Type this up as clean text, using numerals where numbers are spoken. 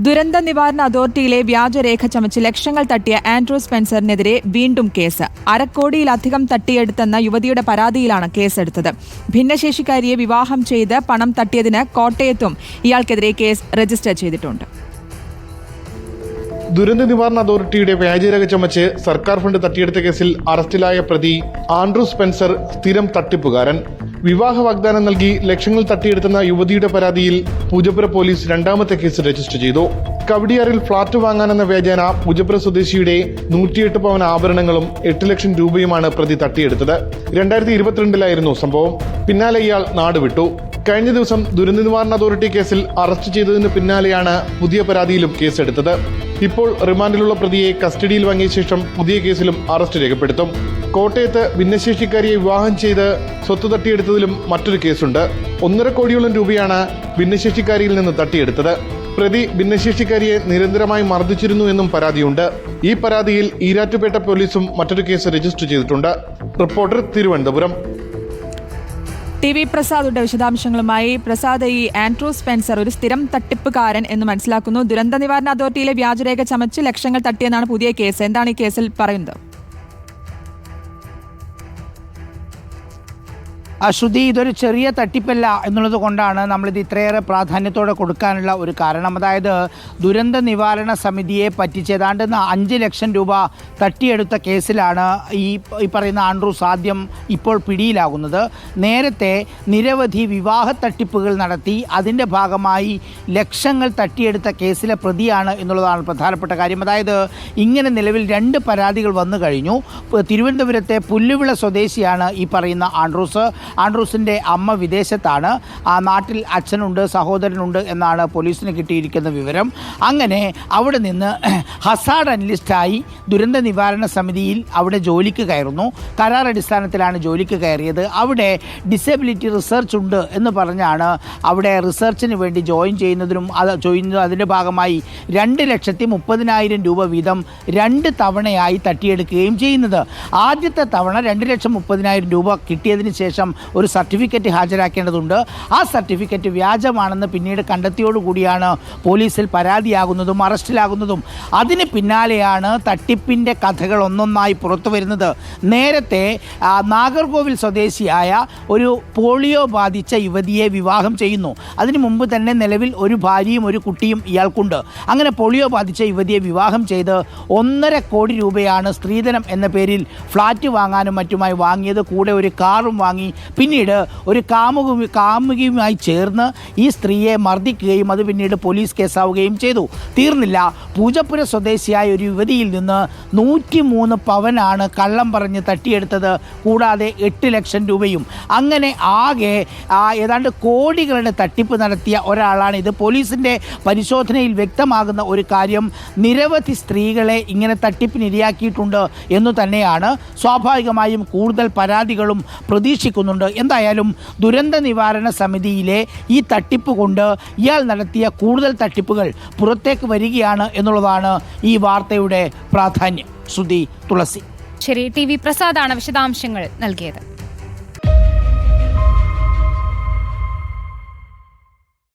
ദുരന്ത നിവാരണ അതോറിറ്റിയിലെ വ്യാജരേഖ ചമച്ച് ലക്ഷങ്ങൾ തട്ടിയ ആൻഡ്രൂ സ്പെൻസറിനെതിരെ വീണ്ടും കേസ്. അരക്കോടിയിലധികം തട്ടിയെടുത്തെന്ന യുവതിയുടെ പരാതിയിലാണ് കേസെടുത്തത്. ഭിന്നശേഷിക്കാരിയെ വിവാഹം ചെയ്ത് പണം തട്ടിയതിന് കോട്ടയത്തും ഇയാൾക്കെതിരെ കേസ് രജിസ്റ്റർ ചെയ്തിട്ടുണ്ട്. ദുരന്ത നിവാരണ അതോറിറ്റിയുടെ വ്യാജരേഖ ചമച്ച് സർക്കാർ ഫണ്ട് തട്ടിയെടുത്ത കേസിൽ അറസ്റ്റിലായ പ്രതി ആൻഡ്രൂ സ്പെൻസർ സ്ഥിരം തട്ടിപ്പുകാരൻ. വിവാഹ വാഗ്ദാനം നൽകി ലക്ഷങ്ങൾ തട്ടിയെടുത്തെന്ന യുവതിയുടെ പരാതിയിൽ പൂജപ്പുര പോലീസ് രണ്ടാമത്തെ കേസ് രജിസ്റ്റർ ചെയ്തു. കവടിയാറിൽ ഫ്ളാറ്റ് വാങ്ങാനെന്ന വ്യാജേന പൂജപ്പുര സ്വദേശിയുടെ 108 പവൻ ആഭരണങ്ങളും 8 ലക്ഷം രൂപയുമാണ് പ്രതി തട്ടിയെടുത്തത്. 2022 സംഭവം. പിന്നാലെ ഇയാൾ നാടുവിട്ടു. കഴിഞ്ഞ ദിവസം ദുരന്ത നിവാരണ അതോറിറ്റി കേസിൽ അറസ്റ്റ് ചെയ്തതിന് പിന്നാലെയാണ് പുതിയ പരാതിയിലും കേസെടുത്തത്. ഇപ്പോൾ റിമാൻഡിലുള്ള പ്രതിയെ കസ്റ്റഡിയിൽ വാങ്ങിയ ശേഷം പുതിയ കേസിലും അറസ്റ്റ് രേഖപ്പെടുത്തും. കോട്ടയത്ത് ഭിന്നശേഷിക്കാരിയെ വിവാഹം ചെയ്ത് സ്വത്ത് തട്ടിയെടുത്തതിലും മറ്റൊരു കേസുണ്ട്. 1.5 കോടിയോളം രൂപയാണ് ഭിന്നശേഷിക്കാരിയിൽ നിന്ന് തട്ടിയെടുത്തത്. പ്രതി ഭിന്നശേഷിക്കാരിയെ നിരന്തരമായി മർദ്ദിച്ചിരുന്നു എന്നും പരാതിയുണ്ട്. ഈ പരാതിയിൽ ഈരാറ്റുപേട്ട പോലീസും മറ്റൊരു കേസ് രജിസ്റ്റർ ചെയ്തിട്ടുണ്ട്. റിപ്പോർട്ടർ, തിരുവനന്തപുരം. TV പ്രസാദുടെ വിശദാംശങ്ങളുമായി. പ്രസാദ്, ഈ ആൻഡ്രൂ സ്പെൻസർ ഒരു സ്ഥിരം തട്ടിപ്പുകാരൻ എന്ന് മനസ്സിലാക്കുന്നു. ദുരന്ത നിവാരണ അതോറിറ്റിയിലെ വ്യാജരേഖ ചമച്ച് ലക്ഷങ്ങൾ തട്ടിയെന്നാണ് പുതിയ കേസ്. എന്താണ് ഈ കേസിൽ പറയുന്നത്? ശ്രുതി, ഇതൊരു ചെറിയ തട്ടിപ്പല്ല എന്നുള്ളത് കൊണ്ടാണ് നമ്മളിത് ഇത്രയേറെ പ്രാധാന്യത്തോടെ കൊടുക്കാനുള്ള ഒരു കാരണം. അതായത് ദുരന്ത നിവാരണ സമിതിയെ പറ്റിച്ച് ഏതാണ്ട് 5 ലക്ഷം രൂപ തട്ടിയെടുത്ത കേസിലാണ് ഈ പറയുന്ന ആൻഡ്രൂസ് ആദ്യം ഇപ്പോൾ പിടിയിലാകുന്നത്. നേരത്തെ നിരവധി വിവാഹ തട്ടിപ്പുകൾ നടത്തി അതിൻ്റെ ഭാഗമായി ലക്ഷങ്ങൾ തട്ടിയെടുത്ത കേസിലെ പ്രതിയാണ് എന്നുള്ളതാണ് പ്രധാനപ്പെട്ട കാര്യം. അതായത് ഇങ്ങനെ നിലവിൽ 2 പരാതികൾ വന്നു കഴിഞ്ഞു. തിരുവനന്തപുരത്തെ പുല്ലുവിള സ്വദേശിയാണ് ഈ പറയുന്ന ആൻഡ്രൂസ്. ആൻഡ്രൂസിൻ്റെ അമ്മ വിദേശത്താണ്. ആ നാട്ടിൽ അച്ഛനുണ്ട്, സഹോദരനുണ്ട് എന്നാണ് പോലീസിന് കിട്ടിയിരിക്കുന്ന വിവരം. അങ്ങനെ അവിടെ നിന്ന് ഹസാർഡ് അനലിസ്റ്റായി ദുരന്ത നിവാരണ സമിതിയിൽ അവിടെ ജോലിക്ക് കയറുന്നു. കരാർ അടിസ്ഥാനത്തിലാണ് ജോലിക്ക് കയറിയത്. അവിടെ ഡിസേബിലിറ്റി റിസർച്ച് ഉണ്ട് എന്ന് പറഞ്ഞാണ് അവിടെ റിസർച്ചിന് വേണ്ടി ജോയിൻ ചെയ്യുന്നതിനും അതിൻ്റെ ഭാഗമായി 2,30,000 രൂപ വീതം 2 തവണയായി തട്ടിയെടുക്കുകയും ചെയ്യുന്നത്. ആദ്യത്തെ തവണ 2,30,000 രൂപ കിട്ടിയതിന് ശേഷം ഒരു സർട്ടിഫിക്കറ്റ് ഹാജരാക്കേണ്ടതുണ്ട്. ആ സർട്ടിഫിക്കറ്റ് വ്യാജമാണെന്ന് പിന്നീട് കണ്ടെത്തിയോടുകൂടിയാണ് പോലീസിൽ പരാതിയാകുന്നതും അറസ്റ്റിലാകുന്നതും. അതിന് പിന്നാലെയാണ് തട്ടിപ്പിൻ്റെ കഥകൾ ഒന്നൊന്നായി പുറത്തു വരുന്നത്. നേരത്തെ നാഗർകോവിൽ സ്വദേശിയായ ഒരു പോളിയോ ബാധിച്ച യുവതിയെ വിവാഹം ചെയ്യുന്നു. അതിനു മുമ്പ് തന്നെ നിലവിൽ ഒരു ഭാര്യയും ഒരു കുട്ടിയും ഇയാൾക്കുണ്ട്. അങ്ങനെ പോളിയോ ബാധിച്ച യുവതിയെ വിവാഹം ചെയ്ത് 1.5 കോടി രൂപയാണ് സ്ത്രീധനം എന്ന പേരിൽ ഫ്ലാറ്റ് വാങ്ങാനും മറ്റുമായി വാങ്ങിയത്. കൂടെ ഒരു കാറും വാങ്ങി. പിന്നീട് ഒരു കാമുകിയുമായി ചേർന്ന് ഈ സ്ത്രീയെ മർദ്ദിക്കുകയും അത് പിന്നീട് പോലീസ് കേസാവുകയും ചെയ്തു. തീർന്നില്ല. പൂജപ്പുര സ്വദേശിയായ ഒരു യുവതിയിൽ നിന്ന് 103 പവനാണ് കള്ളം പറഞ്ഞ് തട്ടിയെടുത്തത്. കൂടാതെ 8 ലക്ഷം രൂപയും. അങ്ങനെ ആകെ ഏതാണ്ട് കോടികളുടെ തട്ടിപ്പ് നടത്തിയ ഒരാളാണ് ഇത്. പോലീസിൻ്റെ പരിശോധനയിൽ വ്യക്തമാകുന്ന ഒരു കാര്യം, നിരവധി സ്ത്രീകളെ ഇങ്ങനെ തട്ടിപ്പിനിരയാക്കിയിട്ടുണ്ട് എന്നു തന്നെയാണ്. സ്വാഭാവികമായും കൂടുതൽ പരാതികളും പ്രതീക്ഷിക്കുന്നുണ്ട്. എന്തായാലും ദുരന്ത നിവാരണ സമിതിയിലെ ഈ തട്ടിപ്പ് കൊണ്ട് ഇയാൾ നടത്തിയ കൂടുതൽ തട്ടിപ്പുകൾ പുറത്തേക്ക് വരികയാണ് എന്നുള്ളതാണ് ഈ വാർത്തയുടെ പ്രാധാന്യം. ശ്രുതി, തുളസി. ശരി, TV പ്രസാദാണ് വിശദാംശങ്ങൾ നൽകിയത്.